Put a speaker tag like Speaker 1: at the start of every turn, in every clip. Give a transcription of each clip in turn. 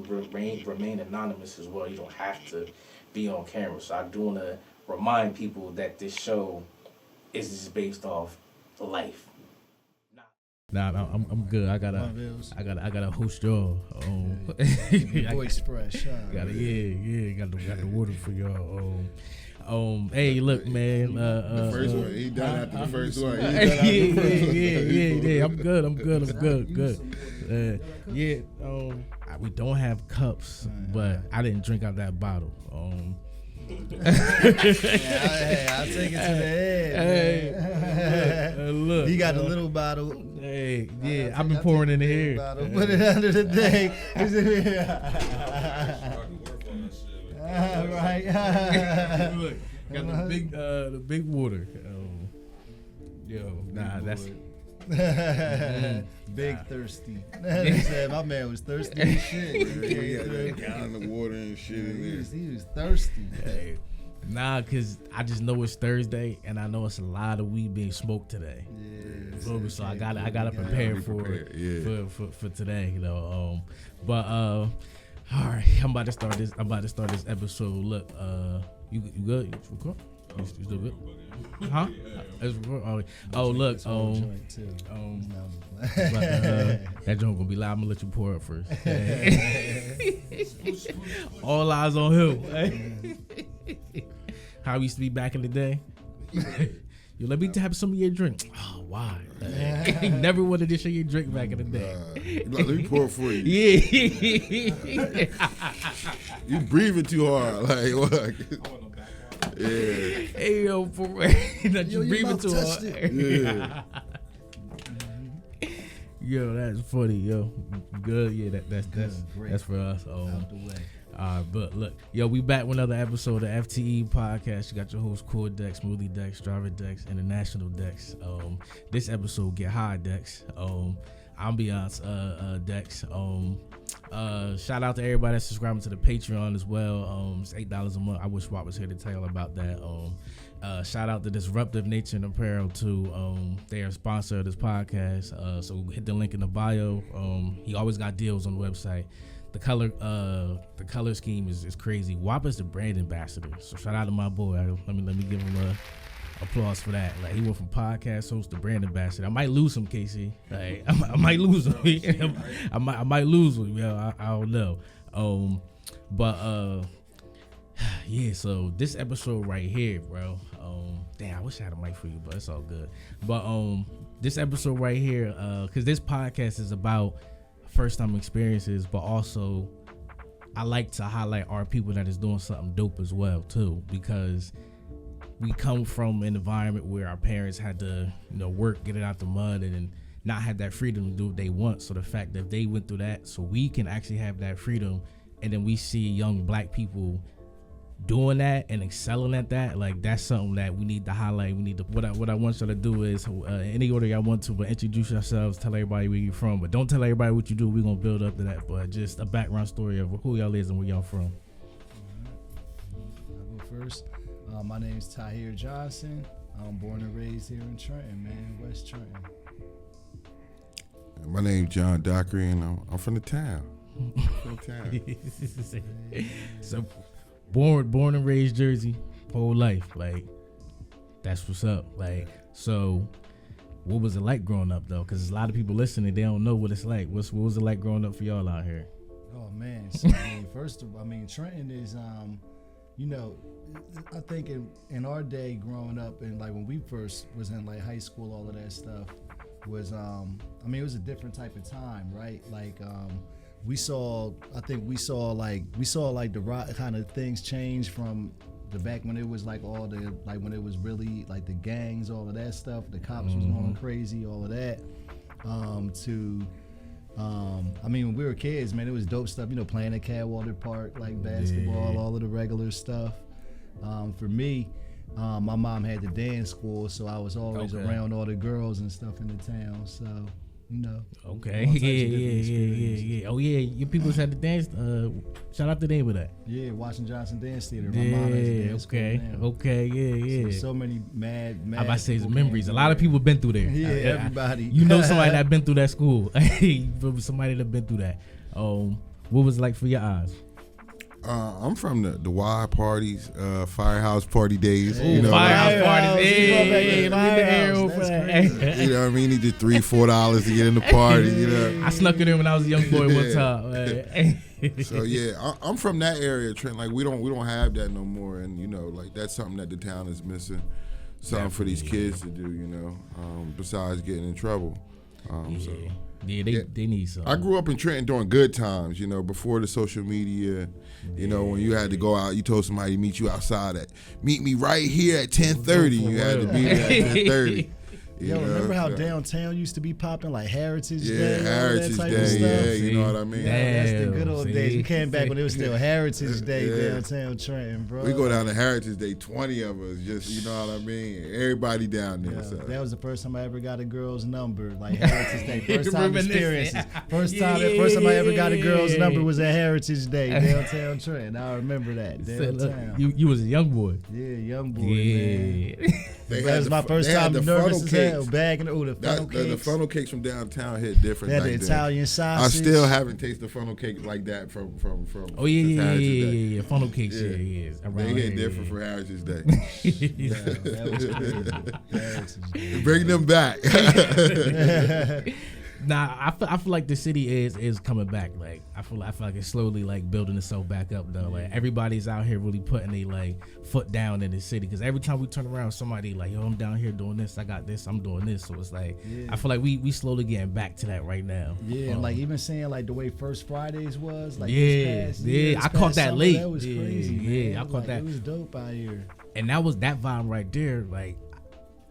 Speaker 1: remain anonymous as well. You don't have to be on camera. So I do want to remind people that this show is just based off life.
Speaker 2: Nah, I'm good. I gotta host y'all.
Speaker 3: Your voice fresh. Huh?
Speaker 2: Got the water for y'all. Hey, look, man.
Speaker 4: The first one, he done after the first one.
Speaker 2: Yeah. I'm good. We don't have cups, but I didn't drink out that bottle.
Speaker 3: I'll take it to the head.
Speaker 2: Look,
Speaker 3: you got the little bottle.
Speaker 2: Hey, yeah, I've been pouring in here.
Speaker 3: Put it under the thing. Right.
Speaker 2: Look, got the big water. That's
Speaker 3: big thirsty. He said my man was thirsty as shit.
Speaker 4: He had that gallon of water and shit in there.
Speaker 3: He was thirsty.
Speaker 2: Hey, cause I just know it's Thursday and I know it's a lot of weed being smoked today.
Speaker 3: Yeah.
Speaker 2: So I gotta prepare for today, you know. But all right, I'm about to start this episode. Look, you good? You still good? Huh? Oh, look. That joint gonna be loud. I'm gonna let you pour up first. All eyes on him. How we used to be back in the day. Yo, let me tap some of your drink. Oh, why? Never wanted to show your drink back in the day.
Speaker 4: Let me pour it for you.
Speaker 2: Yeah.
Speaker 4: You breathing too hard. Like what? Yeah.
Speaker 2: Hey, yo, for real. You breathing too hard.
Speaker 4: Yeah.
Speaker 2: Yo, that's funny, yo. Good, yeah. That's for us.
Speaker 3: Out the way.
Speaker 2: But look, yo, we back with another episode of FTE podcast. You got your host Core Dex, Smoothie Dex, Driver Dex, International Dex. This episode get high Dex. Ambiance Dex. Shout out to everybody that's subscribing to the Patreon as well. It's $8 a month. I wish Watt was here to tell y'all about that. Shout out to Disruptive Nature and Apparel too. They are a sponsor of this podcast. So hit the link in the bio. He always got deals on the website. The color scheme is crazy. WAP is the brand ambassador, so shout out to my boy. Let me give him a applause for that. Like, he went from podcast host to brand ambassador. I might lose him, Casey. Like, I might lose him. I might lose him. Yo, I don't know. Yeah. So this episode right here, bro. Damn, I wish I had a mic for you, but it's all good. But this episode right here, because this podcast is about first time experiences, but also I like to highlight our people that is doing something dope as well too, because we come from an environment where our parents had to, work, get it out the mud, and not have that freedom to do what they want. So the fact that they went through that, so we can actually have that freedom, and then we see young black people doing that and excelling at that, like, that's something that we need to highlight. We need to, what I want y'all to do is, any order y'all want to, but introduce yourselves, tell everybody where you're from, but don't tell everybody what you do. We're gonna build up to that, but just a background story of who y'all is and where y'all from.
Speaker 3: I'll go first. My name's Tahir Johnson. I'm born and raised here in Trenton, man, West Trenton.
Speaker 4: My name's John Dockery, and I'm from the town.
Speaker 2: So born and raised Jersey, whole life, like, that's what's up. Like, so what was it like growing up though? Because a lot of people listening, they don't know what it's like. What was it like growing up for y'all out here?
Speaker 3: Oh man, so, first of all, Trenton is I think in our day growing up, and like when we first was in like high school, all of that stuff was it was a different type of time, right? Like we saw like the rock kind of things change from the back when it was like all the, like when it was really like the gangs, all of that stuff, the cops was going crazy, all of that, when we were kids, man, it was dope stuff, playing at Cadwater Park, like basketball, all of the regular stuff. For me, my mom had the dance school, so I was always around all the girls and stuff in the town, so
Speaker 2: Okay. Yeah. Oh yeah, you people had the dance. Shout out the name of that.
Speaker 3: Yeah, Washington Johnson Dance Theater. My mom has a dance school now.
Speaker 2: Okay. Yeah.
Speaker 3: So many mad.
Speaker 2: I'm about to say it's memories. A lot of people been through there.
Speaker 3: Yeah, everybody.
Speaker 2: You know somebody that been through that school. Somebody that been through that. What was it like for your eyes?
Speaker 4: I'm from the wild parties, firehouse party days.
Speaker 2: Ooh, firehouse parties. Hey,
Speaker 3: You know
Speaker 4: what I mean? He did $3-4 to get in the party. You know.
Speaker 2: I snuck in there when I was a young boy one time.
Speaker 4: So yeah, I'm from that area, Trent. Like we don't have that no more, and you know, like that's something that the town is missing. Something for these kids to do, you know. Besides getting in trouble. So.
Speaker 2: Yeah, they need some.
Speaker 4: I grew up in Trenton during good times, you know, before the social media. You know, when you had to go out, you told somebody to meet you outside meet me right here at 10:30. You had to be there at 10:30.
Speaker 3: Yo, remember how downtown used to be popping, like Heritage Day?
Speaker 4: Yeah, Heritage Day, yeah, you know what I mean?
Speaker 3: That's the good old days. We came back when it was still Heritage Day downtown Trenton, bro.
Speaker 4: We go down to Heritage Day, 20 of us, just, you know what I mean? Everybody down there. So.
Speaker 3: That was the first time I ever got a girl's number, like Heritage Day. First time experiences. First time I ever got a girl's number was at Heritage Day, downtown Trenton. I remember that, downtown.
Speaker 2: You was a young boy.
Speaker 3: Yeah, young boy, man.
Speaker 4: That
Speaker 3: was my first time nervous as hell. Bagging the funnel cakes.
Speaker 4: The funnel cakes from downtown hit different.
Speaker 3: They had the Italian sausage.
Speaker 4: I still haven't tasted the funnel cake like that from.
Speaker 2: Oh yeah. Funnel cakes, yeah.
Speaker 4: They hit different for Heritage Day.
Speaker 3: That was crazy.
Speaker 4: Bring them back.
Speaker 2: Nah, I feel like the city is coming back. Like I feel like it's slowly like building itself back up though. Like everybody's out here really putting a like foot down in the city, because every time we turn around, somebody like, yo, I'm down here doing this, I got this, I'm doing this. So it's like I feel like we slowly getting back to that right now.
Speaker 3: Yeah, and like even saying like the way First Fridays was, like
Speaker 2: I caught that
Speaker 3: summer,
Speaker 2: late.
Speaker 3: That was crazy.
Speaker 2: Yeah, I
Speaker 3: man.
Speaker 2: caught that.
Speaker 3: It was dope out here.
Speaker 2: And that was that vibe right there. Like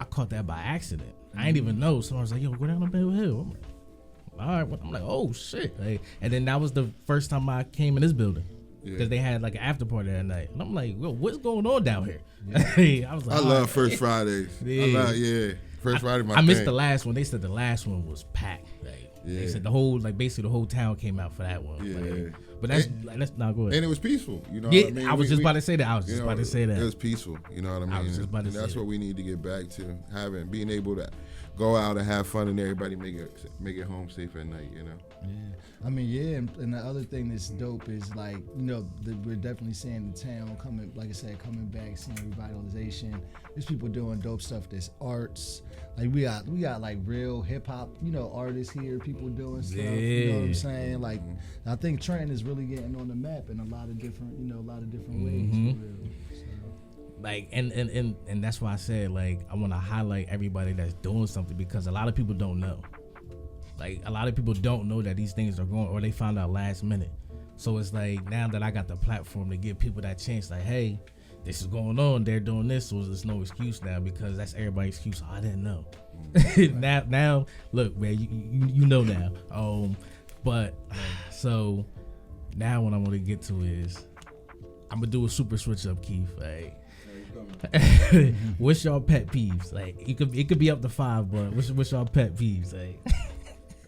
Speaker 2: I caught that by accident. I ain't even know. Someone was like, yo, go down to Beverly Hill. I'm like, all right, I'm like, oh shit, like, and then that was the first time I came in this building because they had like an after party that night, and I'm like, well, what's going on down here? I was like,
Speaker 4: I love First Fridays. First Friday.
Speaker 2: I missed the last one. They said the last one was packed. Like, they said basically the whole town came out for that one.
Speaker 4: Yeah,
Speaker 2: like, but that's not good.
Speaker 4: And it was peaceful. You know
Speaker 2: what
Speaker 4: I mean?
Speaker 2: I was just about to say that.
Speaker 4: It was peaceful. You know what I mean?
Speaker 2: And
Speaker 4: that's what we need to get back to, being able to go out and have fun, and everybody make it home safe at night, you know.
Speaker 3: Yeah, I mean, and the other thing that's dope is like, you know, we're definitely seeing the town coming, like I said, coming back, seeing revitalization. There's people doing dope stuff. There's arts. Like we got like real hip hop, you know, artists here, people doing stuff. You know what I'm saying? Like, I think Trenton is really getting on the map in a lot of different ways. For real.
Speaker 2: Like and that's why I said, like, I want to highlight everybody that's doing something, because a lot of people don't know. Like, a lot of people don't know that these things are going, or they found out last minute. So it's like, now that I got the platform to give people that chance, like, hey, this is going on, they're doing this, so there's no excuse now, because that's everybody's excuse. Oh, I didn't know. now look, man, you know now. But so now what I want to get to is I'm gonna do a super switch up, Keith. Like, what's y'all pet peeves? Like, it could be up to 5, but what's y'all pet peeves? Like,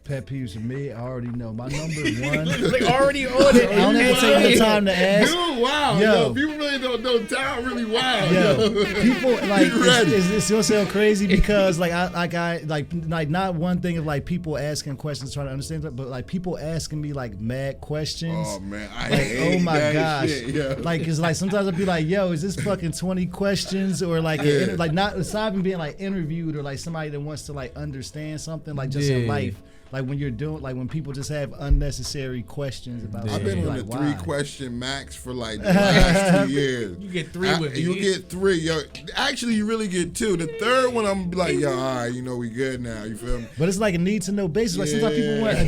Speaker 3: pet peeves for me, I already know. My number one.
Speaker 2: Like, already on it.
Speaker 3: I don't even take the time to ask.
Speaker 4: Dude, wow. Yo, people really don't know town really wild.
Speaker 3: Yo, people like it's gonna sound crazy because like I not one thing of like people asking questions trying to understand it, but like people asking me like mad questions.
Speaker 4: Oh man, I
Speaker 3: like,
Speaker 4: hate
Speaker 3: oh my
Speaker 4: that
Speaker 3: gosh.
Speaker 4: shit, yeah.
Speaker 3: Like it's like sometimes I'll be like, yo, is this fucking 20 questions, or like like not aside from being like interviewed, or like somebody that wants to like understand something like just in life. Like when you're doing, like when people just have unnecessary questions about.
Speaker 4: I've been on
Speaker 3: like,
Speaker 4: the 3-question max for like the
Speaker 3: Yeah.
Speaker 4: last 2 years.
Speaker 2: You get 3 with me.
Speaker 4: You get 3, yo. Actually, you really get 2. The third one, I'm like, yo, all right, you know, we good now. You feel me?
Speaker 3: But it's like a need to know basis. Like sometimes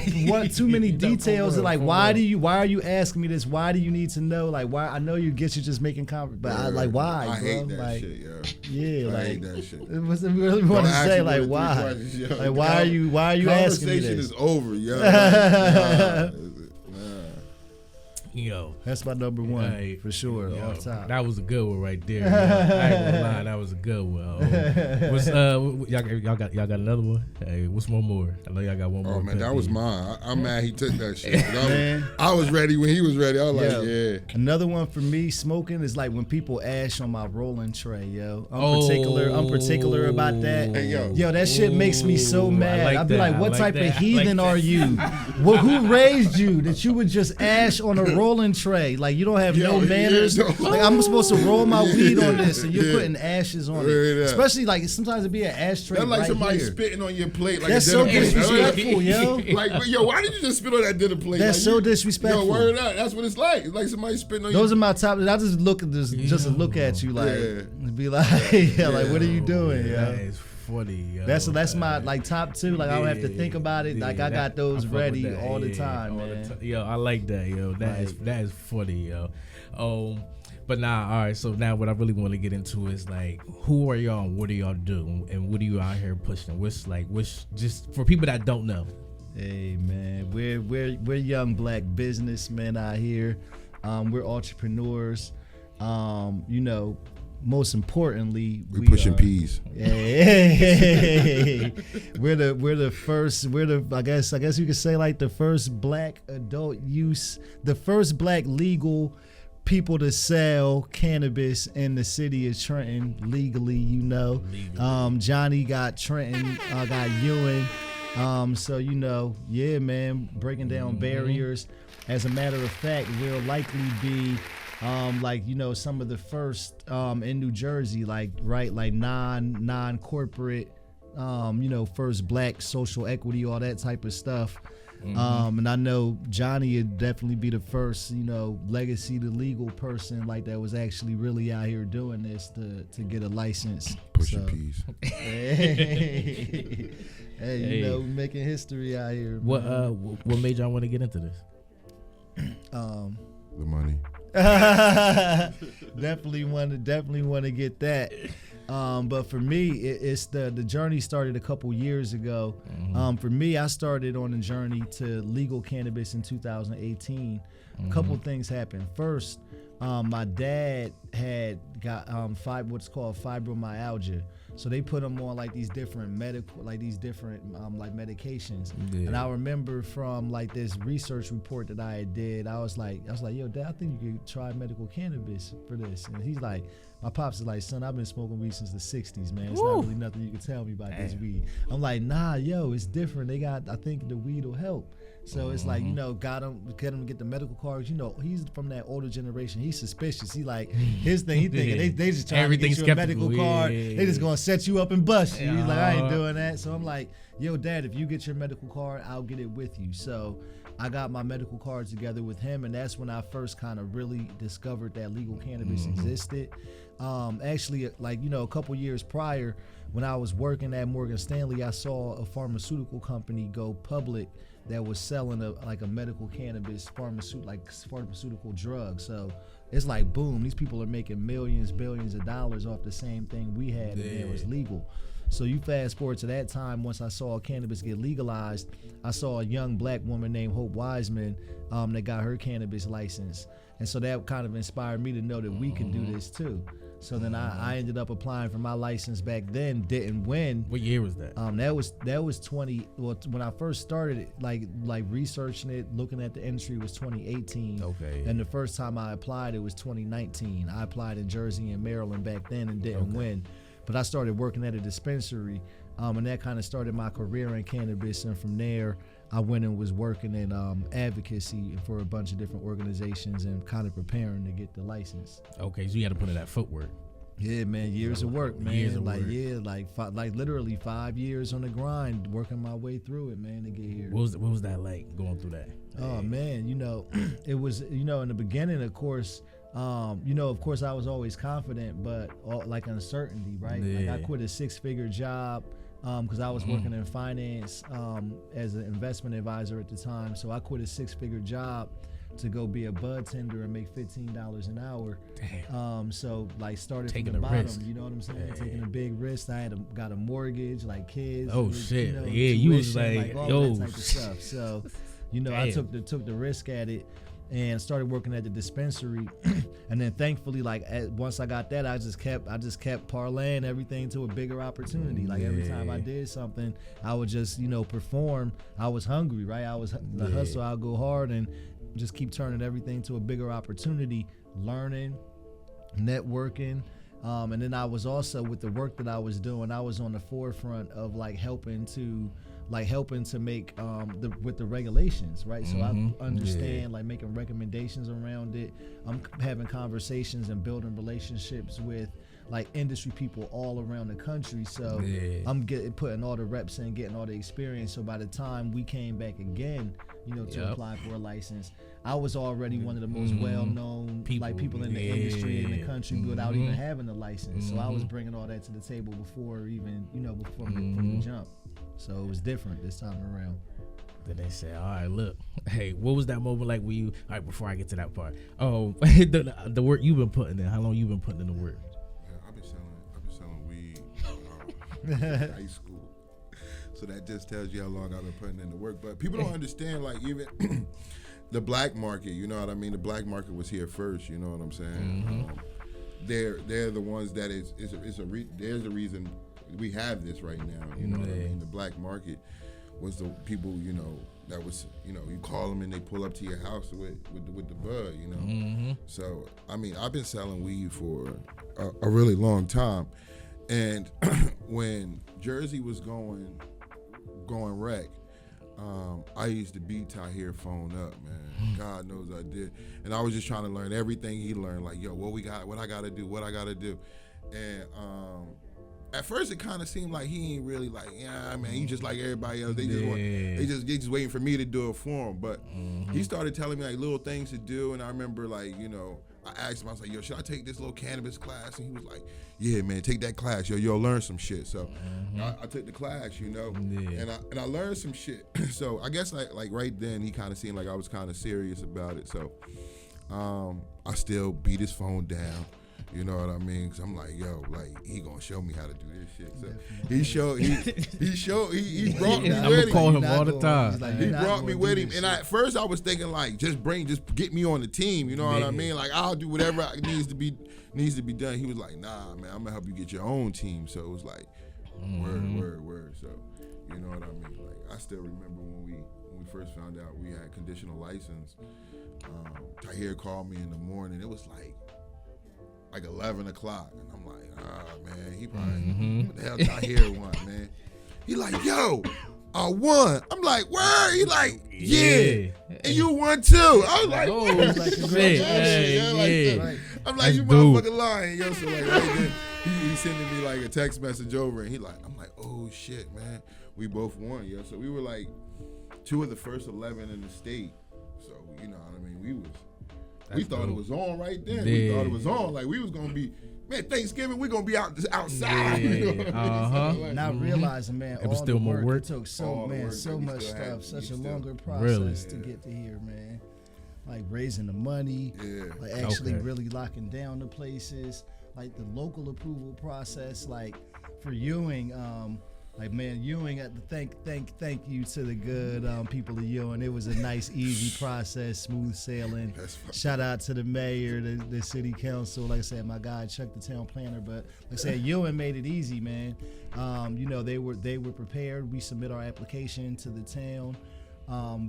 Speaker 3: people want too many details. Like, why are you asking me this? Why do you need to know? Like, why? I know you get you just making comment, but why?
Speaker 4: I hate
Speaker 3: bro?
Speaker 4: that
Speaker 3: like,
Speaker 4: shit, yo.
Speaker 3: Yeah,
Speaker 4: I
Speaker 3: like
Speaker 4: hate that shit.
Speaker 3: It was really want to say like why? Like why are you asking me this?
Speaker 4: Conversation is over, yo.
Speaker 2: Yo.
Speaker 3: That's my number one
Speaker 2: Hey,
Speaker 3: for sure.
Speaker 2: yo,
Speaker 3: Off top.
Speaker 2: that was a good one right there. Yo. I ain't gonna lie, that was a good one. What's y'all got another one? Hey, what's one more? I know y'all got one more.
Speaker 4: Oh man, that was mine. I'm mad he took that shit.
Speaker 3: Man.
Speaker 4: I was ready when he was ready. I was like, yeah.
Speaker 3: Another one for me, smoking is like when people ash on my rolling tray, yo. I'm particular about that.
Speaker 4: Hey, yo,
Speaker 3: that shit makes me so mad.
Speaker 2: like
Speaker 3: I'd be
Speaker 2: that.
Speaker 3: like, what
Speaker 2: I
Speaker 3: type
Speaker 2: like
Speaker 3: of
Speaker 2: that. I
Speaker 3: heathen
Speaker 2: like
Speaker 3: are
Speaker 2: that.
Speaker 3: you? Well, who raised you that you would just ash on a rolling tray? Like you don't have no manners.
Speaker 4: yeah.
Speaker 3: Like I'm supposed to roll my weed on this, and you're
Speaker 4: Yeah.
Speaker 3: putting ashes on
Speaker 4: Yeah.
Speaker 3: it. Especially like sometimes it'd be an ashtray.
Speaker 4: That's like
Speaker 3: right
Speaker 4: somebody
Speaker 3: here.
Speaker 4: spitting on your plate. Like
Speaker 3: That's
Speaker 4: a
Speaker 3: so
Speaker 4: dinner plate.
Speaker 3: disrespectful, yo.
Speaker 4: Like, yo, why did you just spit on that dinner plate?
Speaker 3: That's
Speaker 4: like,
Speaker 3: so disrespectful.
Speaker 4: Yo, word up. That's what it's like. It's like somebody spitting on
Speaker 3: Those
Speaker 4: your
Speaker 3: are my top. I just look at this, just to look at you, like, be like, like, what are you doing,
Speaker 2: That
Speaker 3: yo?
Speaker 2: is funny, yo.
Speaker 3: That's my like top two. Like I don't have to think about it. Like I got those ready all the time, man.
Speaker 2: Yo, I like that, yo. That is funny, yo. But nah, all right. So now, what I really want to get into is like, who are y'all? And what do y'all do? And what are you out here pushing? What's just for people that don't know?
Speaker 3: Hey man, we're young black businessmen out here. We're entrepreneurs. Most importantly,
Speaker 4: we pushing peas.
Speaker 3: Hey, we're the first. I guess you could say like the first black adult use, the first black legal people to sell cannabis in the city of Trenton legally. Johnny got Trenton, got Ewing. So yeah, man, breaking down barriers. As a matter of fact, we'll likely be some of the first in New Jersey, like non-corporate, first black social equity, all that type of stuff. And I know Johnny would definitely be the first, legacy to legal person like that was actually really out here doing this to get a license.
Speaker 4: Pushing peas.
Speaker 3: Hey, making history out here.
Speaker 2: What made y'all want to get into this?
Speaker 4: The money.
Speaker 3: definitely want to get that. But for me, it's the journey started a couple years ago. For me, I started on a journey to legal cannabis in 2018. A couple things happened. First, my dad had got what's called fibromyalgia. So they put him on like these different medications. Yeah. And I remember from like this research report that I did, I was like, yo, Dad, I think you could try medical cannabis for this. And he's like, my pops is like, son, I've been smoking weed since the 60s, man. It's not really nothing you can tell me about this weed. I'm like, nah, yo, it's different. I think the weed will help. So it's like, get him to get the medical cards. He's from that older generation. He's suspicious. He like his thing. He thinking they just trying to get you a medical card. They just gonna set you up and bust you. He's like, I ain't doing that. So I'm like, yo, Dad, if you get your medical card, I'll get it with you. So I got my medical card together with him, and that's when I first kind of really discovered that legal cannabis existed. Actually, a couple years prior, when I was working at Morgan Stanley, I saw a pharmaceutical company go public that was selling a medical cannabis pharmaceutical drug. So it's like, boom, these people are making millions, billions of dollars off the same thing we had, and it was legal. So you fast forward to that time, once I saw cannabis get legalized, I saw a young black woman named Hope Wiseman that got her cannabis license. And so that kind of inspired me to know that we could do this too. So then I ended up applying for my license back then, didn't win.
Speaker 2: What year was that?
Speaker 3: That was 20. Well, when I first started it, like researching it, looking at the industry, was 2018. Okay. And the first time I applied, it was 2019. I applied in Jersey and Maryland back then and didn't win. But I started working at a dispensary, and that kind of started my career in cannabis. And from there, I went and was working in advocacy for a bunch of different organizations and kind of preparing to get the license.
Speaker 2: Okay, so you had to put in that footwork.
Speaker 3: Yeah, man, years of work, man. Literally 5 years on the grind, working my way through it, man, to get here.
Speaker 2: What was that like going through that?
Speaker 3: Oh man, it was, in the beginning, of course. Of course, I was always confident, but uncertainty, right? Yeah. Like I quit a 6-figure job because I was working in finance as an investment advisor at the time. So I quit a 6-figure job to go be a bud tender and make $15 an hour. Damn. So started
Speaker 2: taking
Speaker 3: from the bottom.
Speaker 2: Risk.
Speaker 3: You know what I'm saying? Taking a big risk. I got a mortgage, like kids.
Speaker 2: Oh shit!
Speaker 3: You
Speaker 2: was like
Speaker 3: all
Speaker 2: yo,
Speaker 3: that type of stuff. So I took the risk at it. and started working at the dispensary. And then thankfully, like once I got that, I just kept parlaying everything to a bigger opportunity. Like every time I did something, I would just, you know, perform. I was hungry, right? I was the hustle. I'll go hard and just keep turning everything to a bigger opportunity, learning, networking. And then I was also, with the work that I was doing, I was on the forefront of like helping to make with the regulations, right? So I understand like making recommendations around it. I'm having conversations and building relationships with like industry people all around the country. So I'm putting all the reps in, getting all the experience. So by the time we came back again, you know, to apply for a license, I was already one of the most well-known people in the industry in the country without even having a license. So I was bringing all that to the table before even, you know, from the jump. So it was different this time around.
Speaker 2: Then they said, all right, look, hey, what was that moment like when you, all right, before I get to that part, the work you've been putting in, how long you been putting in the work?
Speaker 4: Yeah, I've been selling weed since high school. So that just tells you how long I've been putting in the work. But people don't understand, like, even the black market, you know what I mean? The black market was here first, you know what I'm saying? They're the ones that there's a reason we have this right now, you know what I mean? The black market was the people, you know, that was, you know, you call them and they pull up to your house with the bud, you know? So, I mean, I've been selling weed for a really long time. And when Jersey was going wreck, I used to beat Tahir phone up, man. God knows I did. And I was just trying to learn everything he learned, like, yo, what I gotta do. And at first it kind of seemed like he ain't really like, yeah, man, he just like everybody else. They just waiting for me to do it for him. But he started telling me like little things to do, and I remember like, you know, I asked him, I was like, yo, should I take this little cannabis class? And he was like, yeah, man, take that class. Yo, you'll learn some shit. So I took the class, you know, and I learned some shit. So I guess like right then he kind of seemed like I was kind of serious about it. So I still beat his phone down. You know what I mean? Cause I'm like, yo, like he gonna show me how to do this shit. So he brought me with him.
Speaker 2: I'm gonna call him all the time.
Speaker 3: Like,
Speaker 4: He brought me with him, and at first I was thinking like, just get me on the team. You know what I mean? Like I'll do whatever needs to be done. He was like, nah, man, I'm gonna help you get your own team. So it was like, word. So you know what I mean? Like I still remember when we first found out we had conditional license. Tahir called me in the morning. It was like 11 o'clock, and I'm like, man, he probably, what the hell Tahir want, man? He like, yo, I won. I'm like, word? He like, yeah. And you won too. I was like, word. Like, congratulations. I'm like, you motherfucking lying, yo. So like right then, he sending me like a text message over, and I'm like, oh shit, man, we both won, yo. So we were like 2 of the first 11 in the state. So you know what I mean? We thought it was on right then. We thought it was on. Like we was gonna be, man, Thanksgiving we're gonna be outside. You know what I mean?
Speaker 3: Not realizing, man,
Speaker 2: it was
Speaker 3: all
Speaker 2: still
Speaker 3: the
Speaker 2: more
Speaker 3: work.
Speaker 2: work.
Speaker 3: It took so much stuff, such a longer process
Speaker 2: Really?
Speaker 3: to get to here, man. Like raising the money, like actually really locking down the places, like the local approval process, like for Ewing. Like man, Ewing at the thank you to the good people of Ewing. It was a nice, easy process, smooth sailing. Shout out to the mayor, the city council. Like I said, my guy Chuck, the town planner. But like I said, Ewing made it easy, man. You know, they were prepared. We submit our application to the town.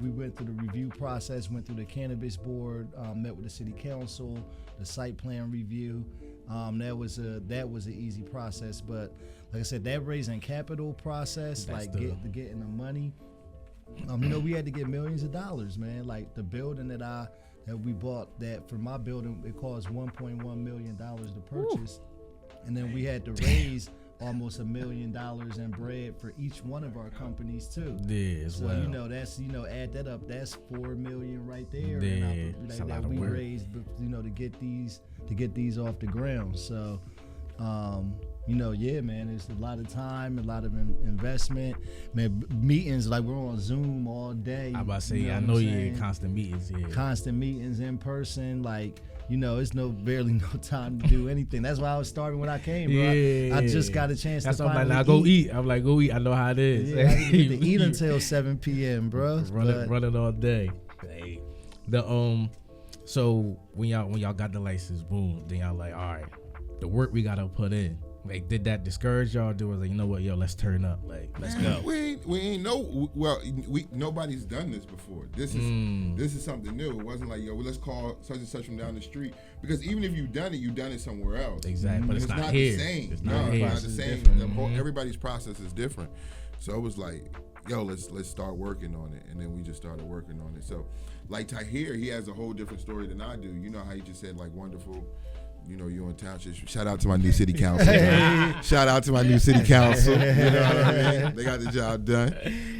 Speaker 3: We went through the review process, went through the cannabis board, met with the city council, the site plan review. That was an easy process, but like I said, that raising capital process, getting the money. You know, we had to get millions of dollars, man. Like the building that we bought, that for my building, it cost $1.1 million to purchase, and then we had to raise almost $1 million in bread for each one of our companies too. So you know, that's, you know, add that up, that's $4 million right there. That we raised, you know, to get these off the ground. So you know, yeah, man, it's a lot of time, a lot of investment, man. Meetings, like we're on Zoom all day.
Speaker 2: I about to say,
Speaker 3: you know
Speaker 2: I know you're in constant meetings.
Speaker 3: Constant meetings in person, like. You know, it's barely no time to do anything. That's why I was starving when I came, bro. I just got a chance to finally
Speaker 2: That's why I'm like, now go eat. I'm like, go eat. I know how it is.
Speaker 3: Yeah, I didn't get to eat until 7 p.m., bro.
Speaker 2: Running all day. Hey, So when y'all got the license, boom, then y'all like, all right, the work we gotta put in. Like, did that discourage y'all? Do it like, you know what, yo, let's turn up, like, let's go.
Speaker 4: We ain't know. Well, nobody's done this before. This is something new. It wasn't like, yo, well, let's call such and such from down the street, because even if you've done it somewhere else.
Speaker 2: Exactly, but it's not here.
Speaker 4: The same.
Speaker 2: It's not
Speaker 4: here.
Speaker 2: It's
Speaker 4: not the same. Everybody's process is different. So it was like, yo, let's start working on it, and then we just started working on it. So, like Tahir, he has a whole different story than I do. You know how he just said, like, wonderful. You know, you in township. Shout out to my new city council. Shout out to my new city council. You know what I mean? They got the job done.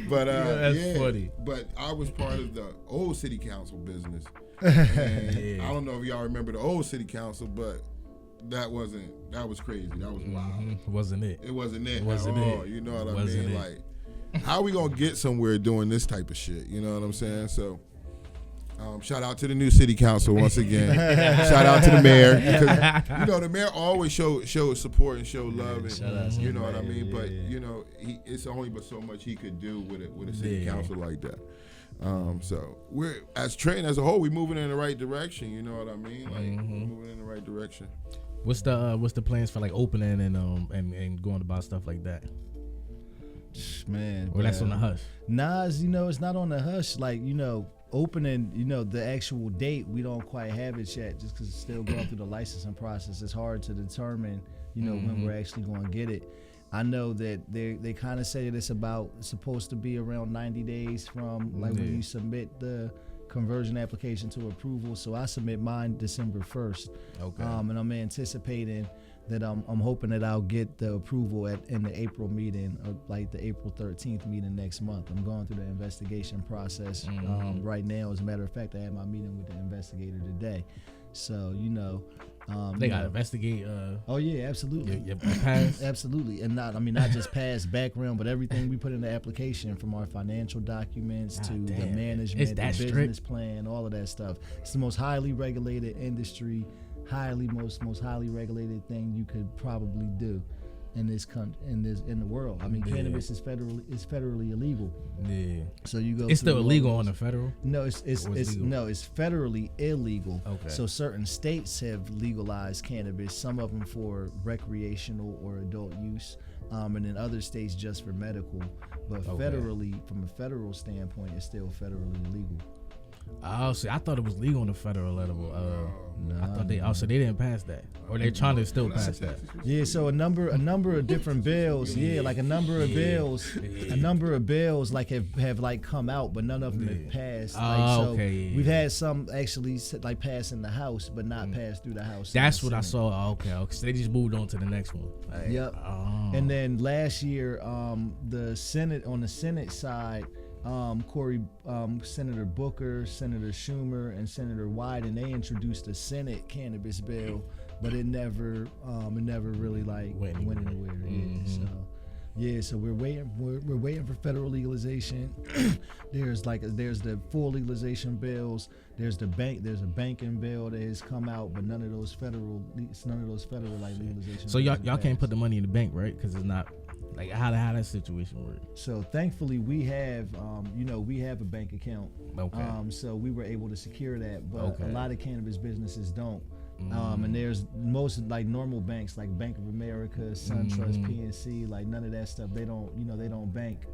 Speaker 4: But
Speaker 2: that's funny.
Speaker 4: But I was part of the old city council business. And I don't know if y'all remember the old city council, but that was crazy. That was wild.
Speaker 2: Wasn't it?
Speaker 4: It wasn't it.
Speaker 2: Wasn't
Speaker 4: at all.
Speaker 2: it?
Speaker 4: You know what I
Speaker 2: Wasn't
Speaker 4: mean?
Speaker 2: it?
Speaker 4: Like, how we gonna get somewhere doing this type of shit? You know what I'm saying? So. Shout out to the new city council once again. Shout out to the mayor, because you know the mayor always show support and show love, and you know what I mean. But you know, it's only but so much he could do with a city council like that. So we're as Trenton as a whole, we moving in the right direction. You know what I mean? Like we're moving in the right direction.
Speaker 2: What's the plans for like opening and going about stuff like that?
Speaker 3: Man,
Speaker 2: or that's on the hush?
Speaker 3: Nah, you know, it's not on the hush. Like, you know, opening, you know, the actual date, we don't quite have it yet, just because it's still going through the licensing process. It's hard to determine, you know, when we're actually going to get it. I know that they kind of say that it's supposed to be around 90 days from like when you submit the conversion application to approval. So I submit mine December 1st.
Speaker 2: Okay.
Speaker 3: And I'm anticipating that I'm hoping that I'll get the approval in the April meeting, or like the April 13th meeting next month. I'm going through the investigation process right now. As a matter of fact, I had my meeting with the investigator today. So, you know,
Speaker 2: they got to investigate.
Speaker 3: Oh yeah, absolutely.
Speaker 2: Your past?
Speaker 3: Absolutely, and not just past background, but everything we put in the application, from our financial documents to the management, the business plan, all of that stuff. It's the most highly regulated industry, most highly regulated thing you could probably do in this country, in the world. I mean, cannabis is federally illegal. Yeah. So you go.
Speaker 2: It's still illegal on the federal?
Speaker 3: No, it's federally illegal.
Speaker 2: Okay.
Speaker 3: So certain states have legalized cannabis, some of them for recreational or adult use, and then other states just for medical. But federally, from a federal standpoint, it's still federally illegal.
Speaker 2: Oh, see, I thought it was legal on the federal level. I thought so they didn't pass that, or they're trying to still pass that.
Speaker 3: Yeah, so a number of different bills. Yeah, like a number of bills like have like come out, but none of them have passed. We've had some actually like pass in the House, but not pass through the House.
Speaker 2: That's what I saw. Okay, so they just moved on to the next one.
Speaker 3: Like, yep. And then last year, the Senate, on the Senate side, Senator Booker, Senator Schumer, and Senator Wyden, they introduced a Senate cannabis bill, but it never really like went anywhere. So we're waiting for federal legalization. There's the full legalization bills. There's a banking bill that has come out, but none of those federal like legalization.
Speaker 2: So y'all can't put the money in the bank, right? Because it's not. Like how that situation works.
Speaker 3: So thankfully we have, we have a bank account.
Speaker 2: Okay.
Speaker 3: So we were able to secure that, but a lot of cannabis businesses don't. And there's most like normal banks like Bank of America, SunTrust, PNC, like none of that stuff. They don't bank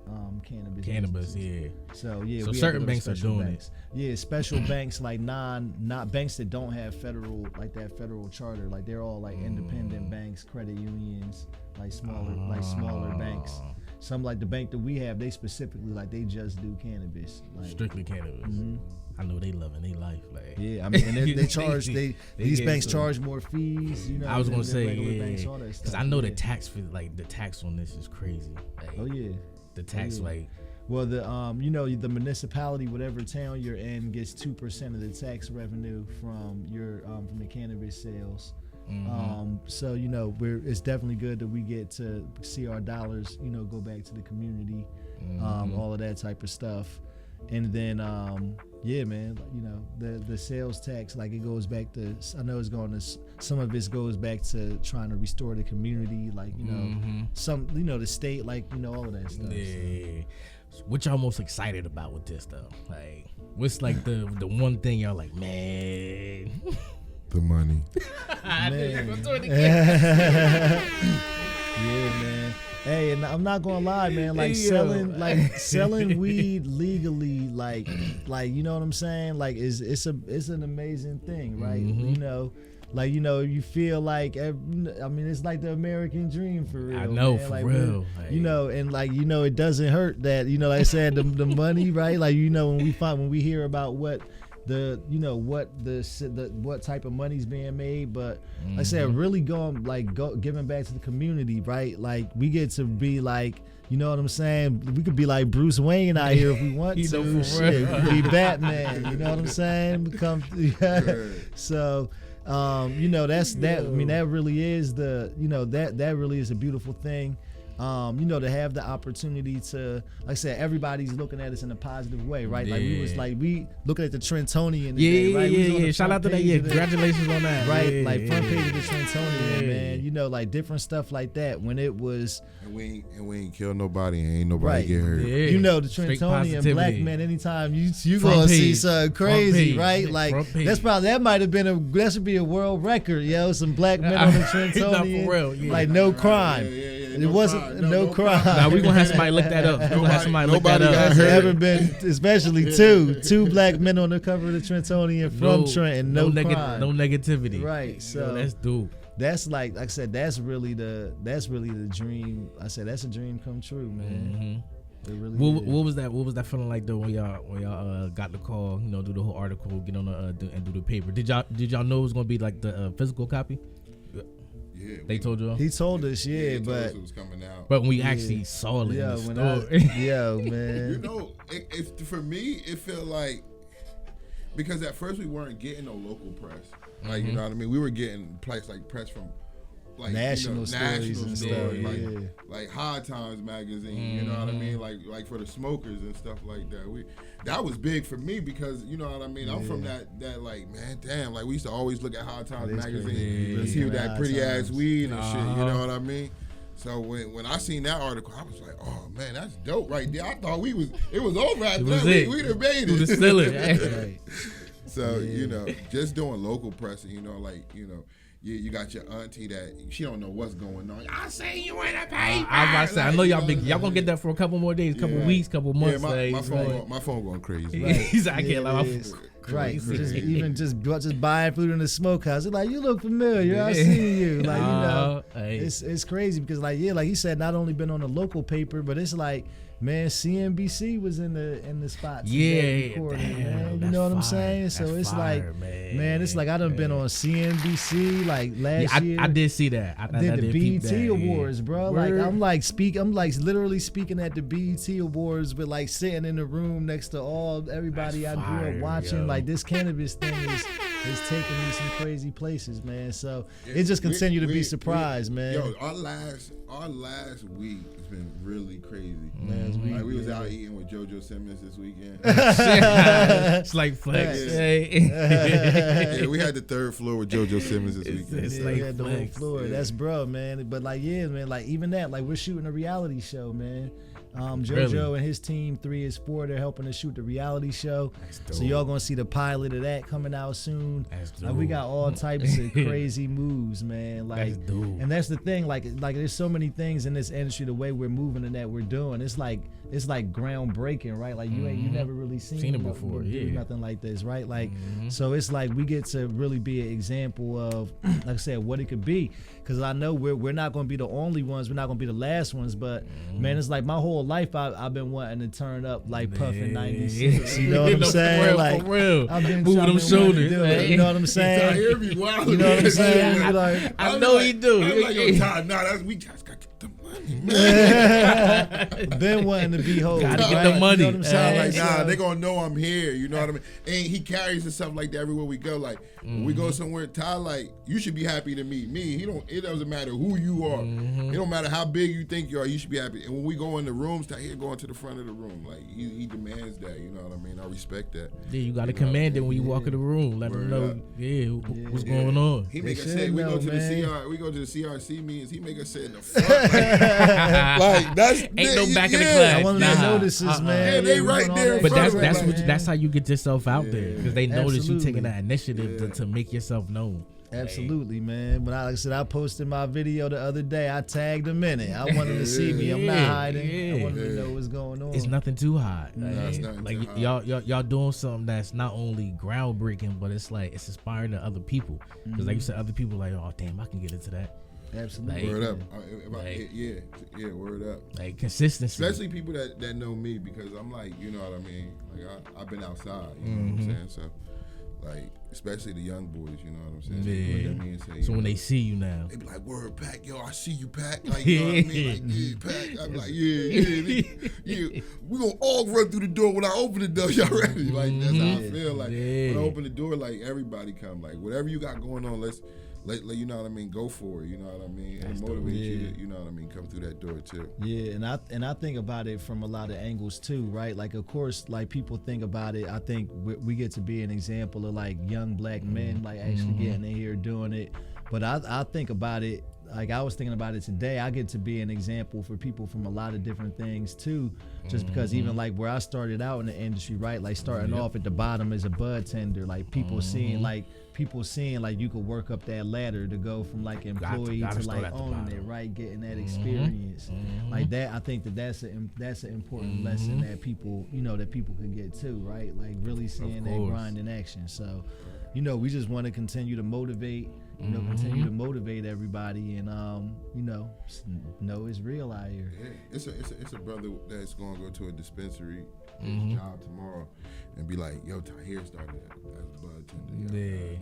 Speaker 3: cannabis.
Speaker 2: Cannabis, yeah.
Speaker 3: So yeah.
Speaker 2: So certain banks are doing
Speaker 3: it. Yeah, special banks like not banks that don't have federal charter. Like they're all like independent banks, credit unions, like smaller banks. Some like the bank that we have, they specifically like they just do cannabis. Like,
Speaker 2: strictly cannabis. I know they loving their life. Like,
Speaker 3: yeah, I mean, and they charge. These banks charge more fees. You know,
Speaker 2: I was gonna say,
Speaker 3: because
Speaker 2: I know the tax on this is crazy. Like, the tax
Speaker 3: Well, the municipality, whatever town you're in, gets 2% of the tax revenue from from the cannabis sales. So it's definitely good that we get to see our dollars, go back to the community, all of that type of stuff. And then, the sales tax, like it goes back to, I know it's going to, some of it goes back to trying to restore the community, like, some, the state, like, all of that stuff.
Speaker 2: Yeah. what y'all most excited about with this though? Like, what's like the one thing y'all like, man?
Speaker 4: The money.
Speaker 3: Yeah, man. Hey, and I'm not gonna lie, man. Like selling weed legally, like you know what I'm saying? Like it's an amazing thing, right? You know, like you feel like it's like the American dream for real.
Speaker 2: I know,
Speaker 3: man.
Speaker 2: for
Speaker 3: like,
Speaker 2: real.
Speaker 3: You know, and like it doesn't hurt that like I said the money, right? Like when we hear about what what type of money's being made, but like I said, really giving back to the community, right? Like we get to be like, you know what I'm saying? We could be like Bruce Wayne out here if we want to. Shit, we could be Batman. You know what I'm saying? So. That's that. I mean, that really is that really is a beautiful thing. To have the opportunity to, like I said, everybody's looking at us in a positive way, right?
Speaker 2: Yeah.
Speaker 3: Like we looking at the Trentonian
Speaker 2: today,
Speaker 3: right?
Speaker 2: Yeah. Shout out to that. Yeah, congratulations on that.
Speaker 3: Right,
Speaker 2: yeah,
Speaker 3: like front page of the Trentonian, man. Like different stuff like that. When it was,
Speaker 4: and we ain't kill nobody, and ain't nobody get hurt.
Speaker 2: Yeah.
Speaker 3: The Trentonian black man. Anytime you
Speaker 2: front
Speaker 3: gonna
Speaker 2: page.
Speaker 3: see something crazy, right? Like that might have been that should be a world record, some black men on the Trentonian,
Speaker 2: for real, yeah.
Speaker 3: like no crime.
Speaker 4: Yeah,
Speaker 3: It wasn't no crime.
Speaker 2: Now we gonna have somebody look that up.
Speaker 4: Nobody got hurt.
Speaker 3: Ever been, especially two black men on the cover of the Trentonian from Trenton, no crime,
Speaker 2: no negativity.
Speaker 3: Right. So
Speaker 2: that's dope.
Speaker 3: That's like I said, that's really the dream. I said that's a dream come true, man. It really
Speaker 2: what was that feeling like though when y'all got the call, do the whole article, get on and do the paper? Did y'all know it was gonna be like the physical copy?
Speaker 4: Yeah,
Speaker 2: they told you all?
Speaker 3: He told us,
Speaker 4: but
Speaker 3: it
Speaker 4: was coming out.
Speaker 2: But when we actually saw it in the store.
Speaker 3: Man.
Speaker 4: It for me, it felt like, because at first we weren't getting no local press. Like, you know what I mean? We were getting press from like
Speaker 3: national stories and stuff.
Speaker 4: Like High Times magazine, you know what I mean? Like for the smokers and stuff like that. That was big for me because, you know what I mean? I'm from that like, man, damn, like we used to always look at High Times magazine and see that pretty ass weed and shit, you know what I mean? So when I seen that article, I was like, oh man, that's dope right there. I thought it was over after that. We done made it.
Speaker 2: Still it.
Speaker 4: So, just doing local pressing, you got your auntie that she don't know what's going on. I see you in a paper.
Speaker 2: I was about to say, I know y'all gonna get that for a couple more days, couple weeks, couple months.
Speaker 4: My phone going crazy.
Speaker 2: He's like, I can't lie.
Speaker 3: Right, just buying food in the smokehouse. It's like, you look familiar. I see you. Like it's crazy because like he said, not only been on a local paper, but it's like, man, CNBC was in the spot. Recording, man. You know what I'm saying? So it's fire, like, man, it's like I done been on CNBC like last year.
Speaker 2: I did see that. I
Speaker 3: did the BET Awards, bro.
Speaker 2: Word.
Speaker 3: Like I'm literally speaking at the BET Awards, but like sitting in the room next to everybody I grew up watching. Like this cannabis thing is taking me some crazy places, man. So it just continue to be surprised, man.
Speaker 4: Yo, our last week has been really crazy.
Speaker 3: Like
Speaker 4: we was out eating with JoJo Simmons this weekend.
Speaker 2: It's like flex.
Speaker 4: Yeah, we had the third floor with JoJo Simmons this weekend.
Speaker 2: It's like
Speaker 3: the whole floor. That's bro, man. But like, man, like even that, like we're shooting a reality show, man. JoJo and his team 3 is 4, they're helping us shoot the reality show. So y'all gonna see the pilot of that coming out soon. Like we got all types of crazy moves, man. Like, and that's the thing. Like there's so many things in this industry. The way we're moving and that we're doing, it's like groundbreaking, right? Like you never really seen
Speaker 2: it before.
Speaker 3: Do nothing like this, right? Like so it's like we get to really be an example of, like I said, what it could be. Because I know we're not gonna be the only ones. We're not gonna be the last ones. But man, it's like my whole life I've been wanting to turn up like Puffin 96. You know what I'm saying?
Speaker 2: For real.
Speaker 3: I've been
Speaker 2: moving them shoulders.
Speaker 3: You know what I'm saying?
Speaker 4: You know what
Speaker 3: I'm saying? Like,
Speaker 2: I know he do.
Speaker 4: I'm like, yo, Todd, we just got to get the money, man.
Speaker 3: Been wanting to be whole.
Speaker 2: Gotta get the money.
Speaker 3: You know what I'm saying?
Speaker 4: Like, they gonna know I'm here. You know what I mean? And he carries himself like that everywhere we go. Like when we go somewhere, Todd, like, you should be happy to meet me. It doesn't matter who you are. It don't matter how big you think you are. You should be happy. And when we go in the rooms, Tahir going to the front of the room. Like he demands that. You know what I mean? I respect that.
Speaker 2: Yeah, you gotta command it when you walk in the room. Let them know. What's going on.
Speaker 4: He make us sit. We go to the CRC meetings. He make us sit in the front. Like that's
Speaker 2: Ain't no back in the
Speaker 3: I
Speaker 2: class.
Speaker 3: want them to notice this, man.
Speaker 4: Yeah, they right
Speaker 3: doing all
Speaker 4: there
Speaker 3: that
Speaker 4: in
Speaker 2: But
Speaker 4: front
Speaker 2: that's
Speaker 4: of it,
Speaker 2: that's how you get yourself out there, because they notice you
Speaker 3: Absolutely.
Speaker 2: taking that initiative
Speaker 4: Yeah.
Speaker 2: to make yourself known.
Speaker 3: Absolutely, man. When like I said, I posted my video the other day. I tagged them in it. I wanted to see me. I'm not
Speaker 2: Yeah,
Speaker 3: hiding. I
Speaker 2: yeah.
Speaker 3: wanted to know what's going on.
Speaker 2: It's nothing too hard.
Speaker 4: it's nothing
Speaker 2: Like
Speaker 4: too hard.
Speaker 2: y'all doing something that's not only groundbreaking, but it's like it's inspiring to other people. Because like you said, other people like, oh damn, I can get into that.
Speaker 3: Absolutely.
Speaker 2: Like,
Speaker 4: Word up.
Speaker 2: Like-
Speaker 4: Yeah, word up.
Speaker 2: Like consistency.
Speaker 4: Especially people that know me, because I'm like, you know what I mean? Like I've been outside, you know what I'm saying? So like, especially the young boys, you know what I'm saying? They look at me and say,
Speaker 2: So
Speaker 4: you
Speaker 2: when
Speaker 4: know,
Speaker 2: they see you now,
Speaker 4: they be like, word, Pac, yo, I see you, Pac. Like, you know what I mean? Like, yeah, Pac. I'm like, yeah. We gonna all run through the door when I open the door. Y'all ready? Like, that's how I feel. Like, when I open the door, like, everybody come. Like, whatever you got going on, let's, you know what I mean, go for it, you know what I mean? And motivate you to, you know what I mean, come through that door, too.
Speaker 3: Yeah, and I think about it from a lot of angles too, right? Like, of course, like people think about it. I think we get to be an example of like young black men, like actually getting in here doing it. But I think about it. Like I was thinking about it today, I get to be an example for people from a lot of different things too. Just because even like where I started out in the industry, right? Like starting off at the bottom as a bud tender, like people seeing like you could work up that ladder to go from like employee
Speaker 2: gotta
Speaker 3: to
Speaker 2: start
Speaker 3: like
Speaker 2: at the
Speaker 3: owning
Speaker 2: bottom.
Speaker 3: it, right? Getting that experience, like that. I think that's an important lesson that people, you know, that people can get too, right? Like really seeing that grind in action. So, you know, we just want to continue to motivate. You know, continue to motivate everybody, and you know it's real out here.
Speaker 4: Yeah, it's a brother that's gonna go to a dispensary, his job tomorrow, and be like, "Yo, Tahir started as a bud tender." You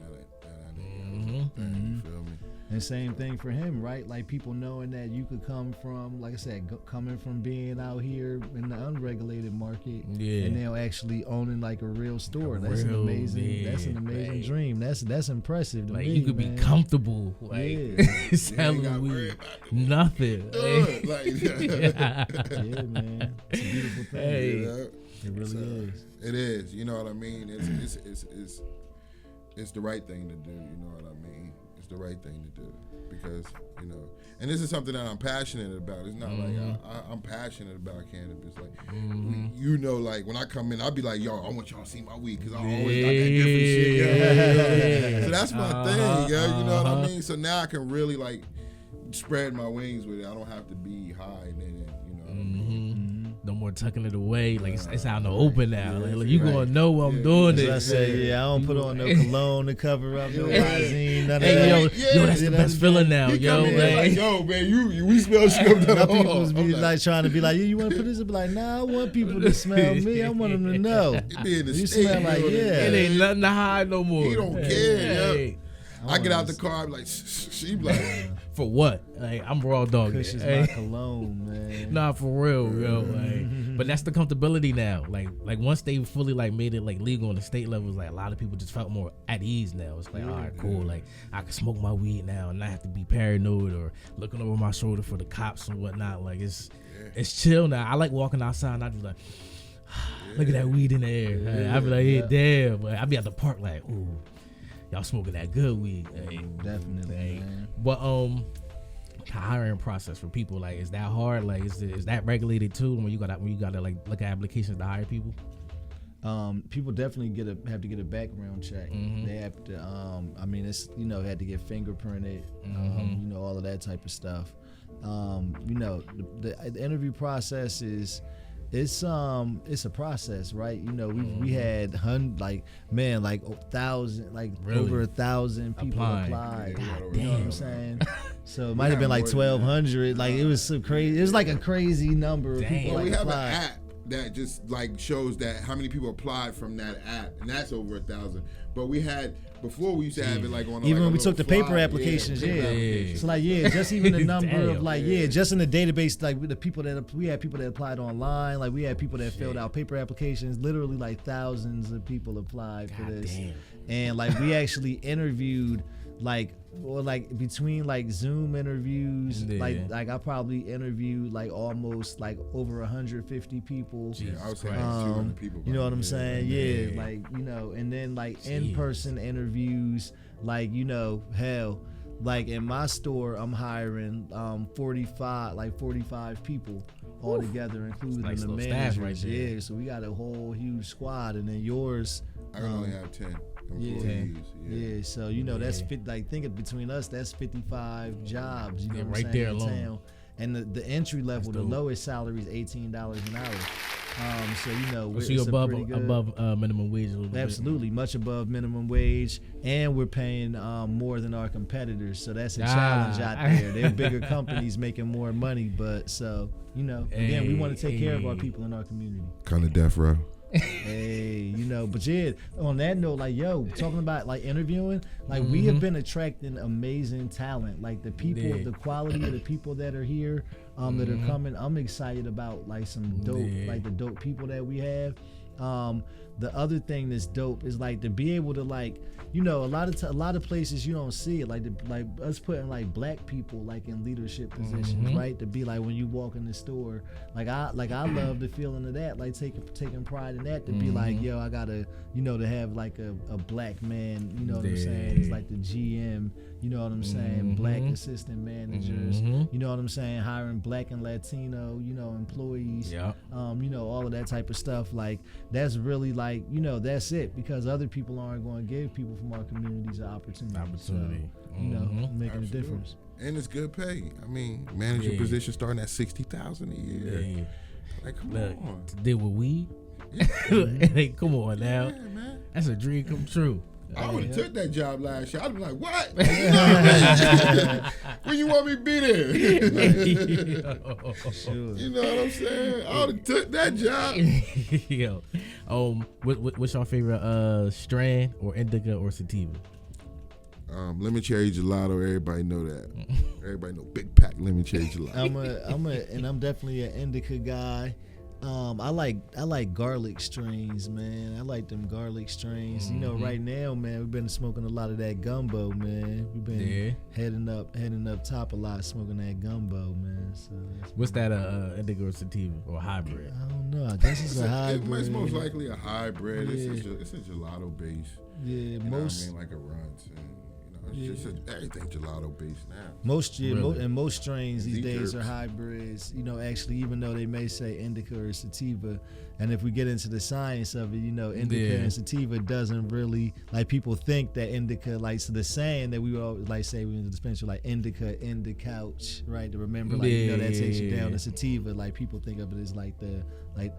Speaker 4: feel me?
Speaker 3: And same thing for him, right? Like people knowing that you could come from, like I said, coming from being out here in the unregulated market, and now actually owning like a real store. That's an amazing dream. That's impressive to
Speaker 2: like
Speaker 3: me.
Speaker 2: you could
Speaker 3: man.
Speaker 2: be comfortable, like selling weed, nothing.
Speaker 4: Like,
Speaker 3: Yeah, man, it's a beautiful thing.
Speaker 2: Hey.
Speaker 4: you know?
Speaker 3: It really is.
Speaker 4: It is. You know what I mean? It's the right thing to do. You know what I mean? It's the right thing to do, because, you know, and this is something that I'm passionate about. It's not like I'm passionate about cannabis. Like, you know, like when I come in, I'll be like, yo, I want y'all to see my weed, because I always got that different shit. Yo. So that's my thing, yo. You know what I mean? So now I can really like spread my wings with it. I don't have to be hiding in it. You know what I mean?
Speaker 2: No more tucking it away. Like it's out in the open now. Like you gonna know what I'm doing.
Speaker 3: That's
Speaker 2: It.
Speaker 3: what I say, I don't put on no cologne to cover up, no Visine, none of
Speaker 2: Hey,
Speaker 3: that.
Speaker 2: yo, that's the best feeling now,
Speaker 4: He
Speaker 2: yo.
Speaker 4: come in like, yo, man, we smell shit up
Speaker 3: Now
Speaker 4: the
Speaker 3: people
Speaker 4: hall.
Speaker 3: be like trying to be like, you want to put this? Be like, nah, I want people to smell me. I want them to know.
Speaker 4: It be in the
Speaker 3: You
Speaker 4: state,
Speaker 3: smell like,
Speaker 4: you know what I mean?
Speaker 2: It ain't nothing to hide no more.
Speaker 4: He don't care,
Speaker 2: Hey.
Speaker 4: I get out the car, I'm like, she be like,
Speaker 2: For what? Like I'm raw dog.
Speaker 3: Kush is
Speaker 2: Hey.
Speaker 3: my cologne, man.
Speaker 2: Nah, for real, yo. Like, but that's the comfortability now. Like once they fully like made it like legal on the state levels, like a lot of people just felt more at ease now. It's like, all right, cool. Like I can smoke my weed now and not have to be paranoid or looking over my shoulder for the cops and whatnot. Like it's chill now. I like walking outside and I just like, look at that weed in the air. I be like, yeah, damn. But I be at the park like, ooh, y'all smoking that good weed. Hey.
Speaker 3: Definitely, man.
Speaker 2: But the hiring process for people, like, is that hard? Like, is that regulated too? When you gotta like look at applications to hire people?
Speaker 3: People definitely have to get a background check. They have to. I mean, it's had to get fingerprinted. All of that type of stuff. The interview process is. It's a process, right? We had 1,000,
Speaker 2: Really?
Speaker 3: over 1,000 people applied. You know what I'm saying? So it might have been like 1,200. Like it was so crazy. It was like a crazy number of people.
Speaker 4: well, we have
Speaker 3: applied.
Speaker 4: an app that just like shows that how many people applied from that app, and that's over 1,000. But we had before we used to have it like on
Speaker 3: Even
Speaker 4: like
Speaker 3: when we
Speaker 4: a
Speaker 3: took the
Speaker 4: little
Speaker 3: paper
Speaker 4: flyer.
Speaker 3: applications,
Speaker 4: paper
Speaker 3: yeah.
Speaker 4: applications.
Speaker 3: So just even the number
Speaker 2: Damn.
Speaker 3: of just in the database, like with the people we had people that applied online, like we had people that filled out paper applications. Literally like thousands of people applied for this,
Speaker 2: damn.
Speaker 3: and like we actually interviewed between like Zoom interviews, like I probably interviewed like almost like over 150 people.
Speaker 4: Yeah, I was saying 200 people.
Speaker 3: You know what I'm saying? Yeah,
Speaker 2: Yeah.
Speaker 3: and then like in-person interviews, like hell, like in my store, I'm hiring 45 people all together, including
Speaker 2: nice
Speaker 3: the
Speaker 2: little staff
Speaker 3: managers.
Speaker 2: right there.
Speaker 3: Yeah, so we got a whole huge squad, and then yours.
Speaker 4: I can only have 10
Speaker 3: Yeah.
Speaker 4: employees.
Speaker 3: Yeah, so you know that's
Speaker 2: Yeah.
Speaker 3: like think of between us, that's 55 jobs. You know
Speaker 2: Yeah,
Speaker 3: what I'm
Speaker 2: right
Speaker 3: saying,
Speaker 2: there
Speaker 3: in
Speaker 2: alone.
Speaker 3: town. And the entry level, the
Speaker 2: dope.
Speaker 3: lowest salary is $18 an hour. So you know,
Speaker 2: So you
Speaker 3: it's a
Speaker 2: above
Speaker 3: pretty good-
Speaker 2: minimum wage a little bit.
Speaker 3: Absolutely, much above minimum wage, and we're paying more than our competitors. So that's a challenge out there. They're bigger companies making more money, but so you know, again, we want to take care of our people in our community.
Speaker 4: Kind of death row.
Speaker 3: Hey, you know, but yeah, on that note, like, yo, talking about like interviewing, like we have been attracting amazing talent, like the people,
Speaker 2: Yeah.
Speaker 3: the quality of the people that are here, that are coming. I'm excited about like some dope, like the dope people that we have. The other thing that's dope is like to be able to like, you know, a lot of places you don't see it, like us putting like black people like in leadership positions, right? To be like when you walk in the store, like I love the feeling of that, like taking pride in that. To be like, yo, I gotta, you know, to have like a black man, you know what I'm saying? It's like the GM, you know what I'm saying? Black assistant managers, you know what I'm saying? Hiring black and Latino, you know, employees,
Speaker 2: Yeah.
Speaker 3: you know, all of that type of stuff. Like that's really like, you know, that's it, because other people aren't going to give people from our communities an opportunity. So, you know, making a difference.
Speaker 4: And it's good pay. I mean, manager
Speaker 2: Yeah.
Speaker 4: position starting at $60,000 a year.
Speaker 2: Yeah.
Speaker 4: Like, come
Speaker 2: Look,
Speaker 4: on.
Speaker 2: deal with weed. Hey, come on now.
Speaker 4: Yeah, man.
Speaker 2: That's a dream come true.
Speaker 4: I would have took that job last year. I'd be like, what? You know what I mean? When you want me to be there? Like,
Speaker 3: Sure.
Speaker 4: you know what I'm saying? I would have took that job.
Speaker 2: Yo, what's your favorite strain or indica or sativa?
Speaker 4: Lemon cherry gelato. Everybody know that. Everybody know big pack lemon cherry gelato.
Speaker 3: I'm definitely an indica guy. I like garlic strains, man. I like them garlic strains. You know, right now, man, we've been smoking a lot of that gumbo, man. We've been heading up top a lot, smoking that gumbo, man. So
Speaker 2: What's that indica or sativa or hybrid?
Speaker 3: I don't know. I guess it's a hybrid.
Speaker 4: It's most likely a hybrid.
Speaker 3: Yeah.
Speaker 4: It's a gelato base.
Speaker 3: Yeah,
Speaker 4: You know
Speaker 3: most.
Speaker 4: what I mean? Like a runt. And, you know, it's just everything gelato based now.
Speaker 3: Most
Speaker 2: Really?
Speaker 3: and most strains
Speaker 4: And
Speaker 3: these days
Speaker 4: Z-terps.
Speaker 3: are hybrids. You know, actually, even though they may say indica or sativa, and if we get into the science of it, you know, indica and sativa doesn't really, like, people think that indica, like, so the saying that we always like say we in the dispensary, like indica in the couch, right? To remember, like, you know, that takes you down. The sativa, like, people think of it as like the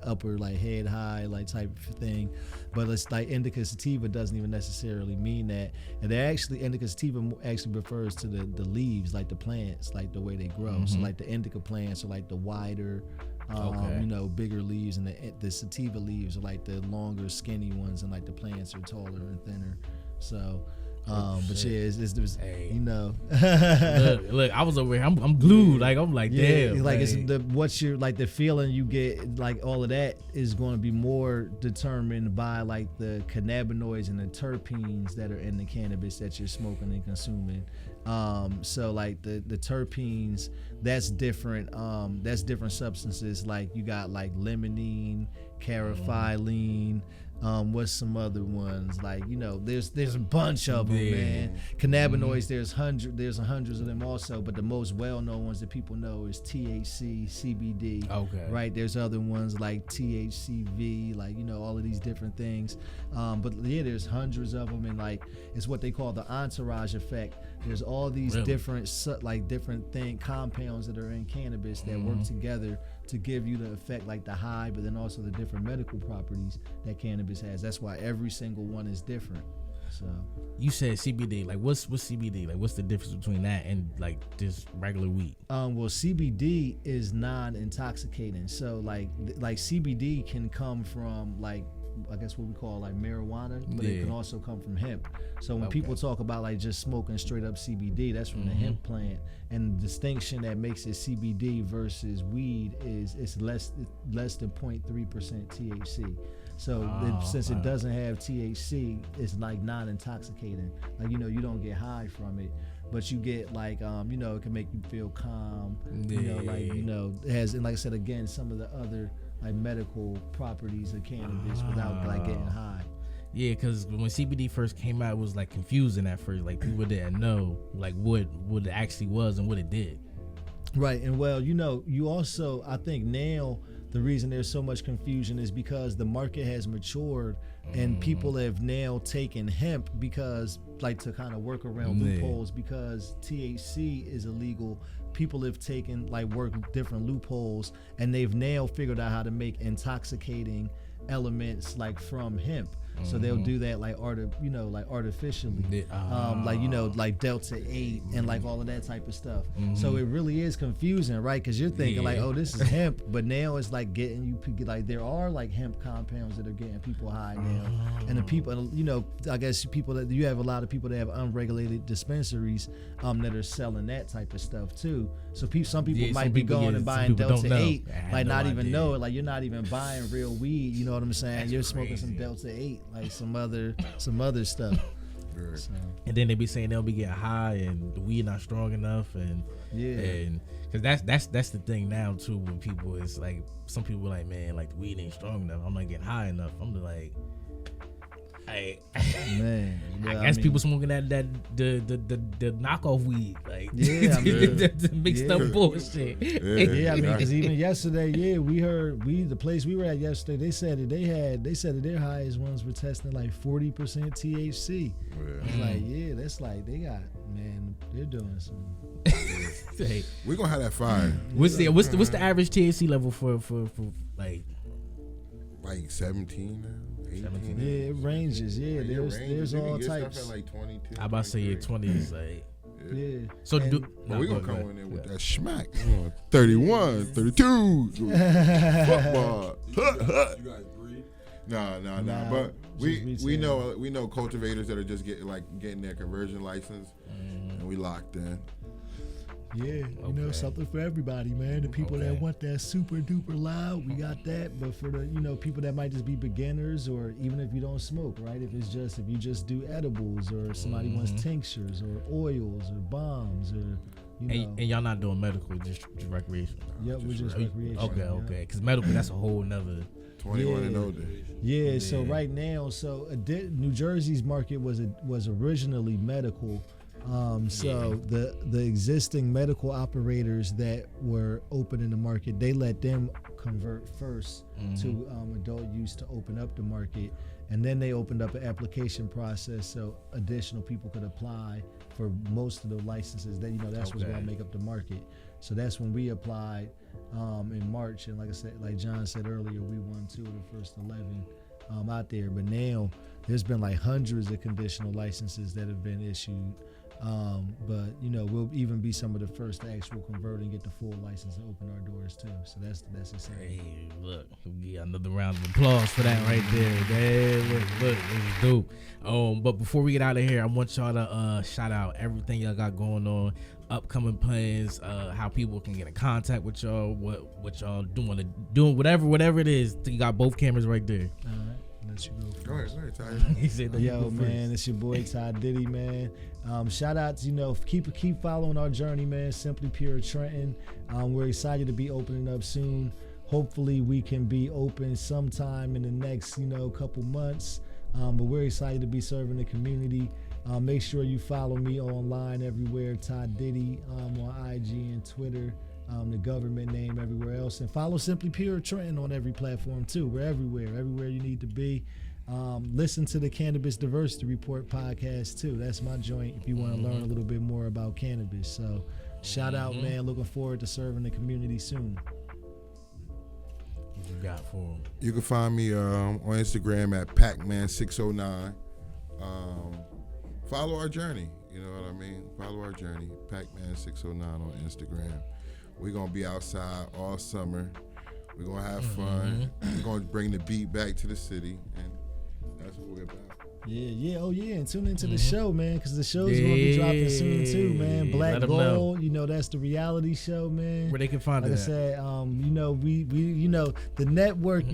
Speaker 3: upper, like head high, like type of thing, but it's like indica sativa doesn't even necessarily mean that. And they actually, indica sativa actually refers to the leaves, like the plants, like the way they grow. So like the indica plants are like the wider, you know, bigger leaves, and the sativa leaves are like the longer, skinny ones, and like the plants are taller and thinner. So, but yeah, it's
Speaker 2: Hey.
Speaker 3: you know,
Speaker 2: look, I was over here. I'm glued. Like I'm like,
Speaker 3: yeah,
Speaker 2: damn.
Speaker 3: like it's
Speaker 2: man.
Speaker 3: what's your, like the feeling you get, like all of that is going to be more determined by like the cannabinoids and the terpenes that are in the cannabis that you're smoking and consuming. So like the terpenes, that's different substances. Like you got like limonene, caryophyllene, what's some other ones, like, you know, there's a bunch of them, man. Cannabinoids, there's hundreds of them also, but the most well-known ones that people know is THC, CBD.
Speaker 2: Okay.
Speaker 3: Right, there's other ones like THCV, like, you know, all of these different things. But yeah, there's hundreds of them, and like it's what they call the entourage effect. There's all these different compounds that are in cannabis that work together to give you the effect, like the high, but then also the different medical properties that cannabis has. That's why every single one is different. So
Speaker 2: You said CBD. Like what's CBD? Like what's the difference between that and like just regular weed?
Speaker 3: well, CBD is non-intoxicating. So like CBD can come from, like, I guess what we call like marijuana, but it can also come from hemp. So when people talk about like just smoking straight up CBD, that's from the hemp plant. And the distinction that makes it CBD versus weed is it's less than 0.3% THC. So since it doesn't have THC, it's like non-intoxicating. Like, you know, you don't get high from it, but you get like, you know, it can make you feel calm. You know, like, you know, it has, and like I said again, some of the other like medical properties of cannabis without like getting high.
Speaker 2: Yeah, because when CBD first came out, it was like confusing at first. Like people didn't know like what it actually was and what it did.
Speaker 3: Right, and well, you also, I think now the reason there's so much confusion is because the market has matured and people have now taken hemp because, like, to kind of work around loopholes because THC is illegal. People have taken, like, work different loopholes and they've now figured out how to make intoxicating elements like from hemp. So they'll do that like artificially, like Delta 8 and like all of that type of stuff. So it really is confusing, right? Because you're thinking like, oh, this is hemp, but now it's like getting you like there are like hemp compounds that are getting people high now, and the people, I guess people that you have a lot of people that have unregulated dispensaries that are selling that type of stuff too. So some people might be going and buying Delta 8, like not even know it. Like you're not even buying real weed. You know what I'm saying? You're smoking some Delta 8. Like some other stuff. So.
Speaker 2: And then they be saying they'll be getting high and the weed not strong enough and because that's the thing now too when people is like some people are like, man, like the weed ain't strong enough, I'm not getting high enough. I'm like,
Speaker 3: man,
Speaker 2: I guess people smoking that the knockoff weed, like the mixed up bullshit.
Speaker 3: I mean, because even yesterday, we heard the place we were at yesterday, they said that their highest ones were testing like 40% THC. It's like, that's like they got, man, they're doing some.
Speaker 2: Hey,
Speaker 4: we're gonna have that fire.
Speaker 2: What's the average THC level for like
Speaker 4: 17 now? 18?
Speaker 3: Yeah, it ranges. Yeah, there's all types.
Speaker 4: Stuff at like 22.
Speaker 2: I about to say 20 is like.
Speaker 3: Yeah.
Speaker 2: So
Speaker 4: we're gonna come in there with that schmack. 31, 32. Football.
Speaker 5: You guys breed?
Speaker 4: Nah. But we know cultivators that are just getting their conversion license, and we locked in.
Speaker 3: Yeah, something for everybody, man. The people that want that super duper loud, we got that. But for the people that might just be beginners, or even if you don't smoke, right? If you just do edibles, or somebody wants tinctures or oils or bombs, or
Speaker 2: and y'all not doing medical, just recreational.
Speaker 3: Yep, we're just recreational.
Speaker 2: Okay. Because medical, that's a whole nother.
Speaker 4: 21 and older.
Speaker 3: Yeah. So right now, New Jersey's market was originally medical. So the existing medical operators that were open in the market, they let them convert first to adult use to open up the market, and then they opened up an application process so additional people could apply for most of the licenses. That that's what's going to make up the market. So that's when we applied in March, and like I said, like John said earlier, we won 2 of the first 11 out there. But now there's been like hundreds of conditional licenses that have been issued. But we'll even be some of the first to actually convert and get the full license and open our doors too. So that's exciting.
Speaker 2: Hey, look, we got another round of applause for that right there. Damn, look, it was dope. But before we get out of here, I want y'all to shout out everything y'all got going on, upcoming plans, how people can get in contact with y'all, what y'all doing whatever it is. You got both cameras right there.
Speaker 3: All right. You
Speaker 4: go ahead, Tahir.
Speaker 2: He said that.
Speaker 3: Yo, man, it's your boy Ty Diddy, man. Shout out to keep following our journey, man. Simply Pure Trenton. We're excited to be opening up soon. Hopefully, we can be open sometime in the next couple months. But we're excited to be serving the community. Make sure you follow me online everywhere, Ty Diddy, on IG and Twitter. The government name everywhere else, and follow Simply Pure Trenton on every platform too. We're everywhere you need to be. Listen to the Cannabis Diversity Report podcast too. That's my joint if you want to learn a little bit more about cannabis. So shout out, man. Looking forward to serving the community soon.
Speaker 2: What you got for him?
Speaker 4: You can find me on Instagram at Pacman609. Follow our journey. You know what I mean? Follow our journey. Pacman609 on Instagram. We're going to be outside all summer. We're going to have fun. We're going to bring the beat back to the city, and that's what we're about.
Speaker 3: Yeah. Oh, yeah. And tune into the show, man, because the show's going to be dropping soon, too, man. Black Gold, that's the reality show, man.
Speaker 2: Where they can find it.
Speaker 3: Like I said, we the network,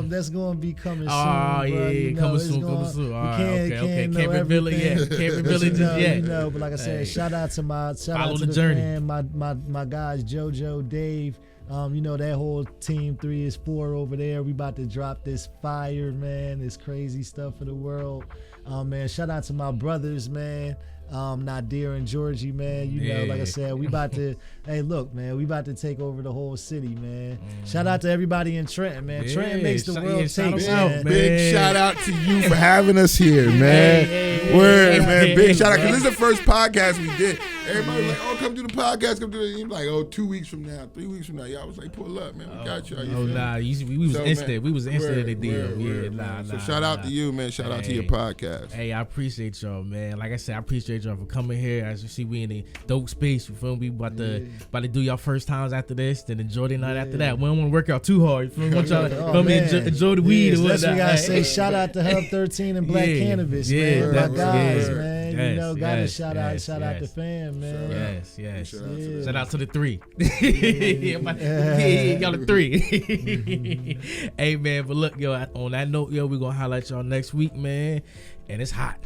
Speaker 3: that's going to be coming soon.
Speaker 2: Oh, yeah, coming soon. Okay. Can't reveal it yet. Can't reveal it just yet.
Speaker 3: But like I said, shout out to
Speaker 2: follow
Speaker 3: the
Speaker 2: journey.
Speaker 3: Fan, my guys, JoJo, Dave, You know, that whole Team 3 is 4 over there. We about to drop this fire, man. This crazy stuff for the world. Man, shout out to my brothers, man. Nadir and Georgie, man. You know, like I said, we about to, hey, look, man, we about to take over the whole city, man. Shout out to everybody in Trenton, man. Trenton makes the world take, man.
Speaker 4: Big shout out to you for having us here, man. Word, man. Big shout out, because this is the first podcast we did. Everybody was like, oh, come do the podcast, come do it. He was like, oh, 2 weeks from now, 3 weeks from now. Y'all was like, pull up, man. We got you.
Speaker 2: Oh, nah. We was instant. We was instant at the deal. Yeah,
Speaker 4: So shout out to you, man. Shout out to your podcast.
Speaker 2: Hey, I appreciate y'all, man. Like I said, I appreciate y'all for coming here. As you see, we in the dope space. You feel me? We about to do y'all first times after this, then enjoy the night after that. We don't want to work out too hard. You feel me? Want y'all enjoy the weed and whatnot.
Speaker 3: We gotta say shout out to Hub 13 and Black Cannabis, man. My guys, man. You know, gotta shout out the fam, man.
Speaker 2: Yes. Shout out to the 3. Y'all the 3. Hey, man, but look, yo, on that note, yo, we gonna highlight y'all next week, man. And it's hot.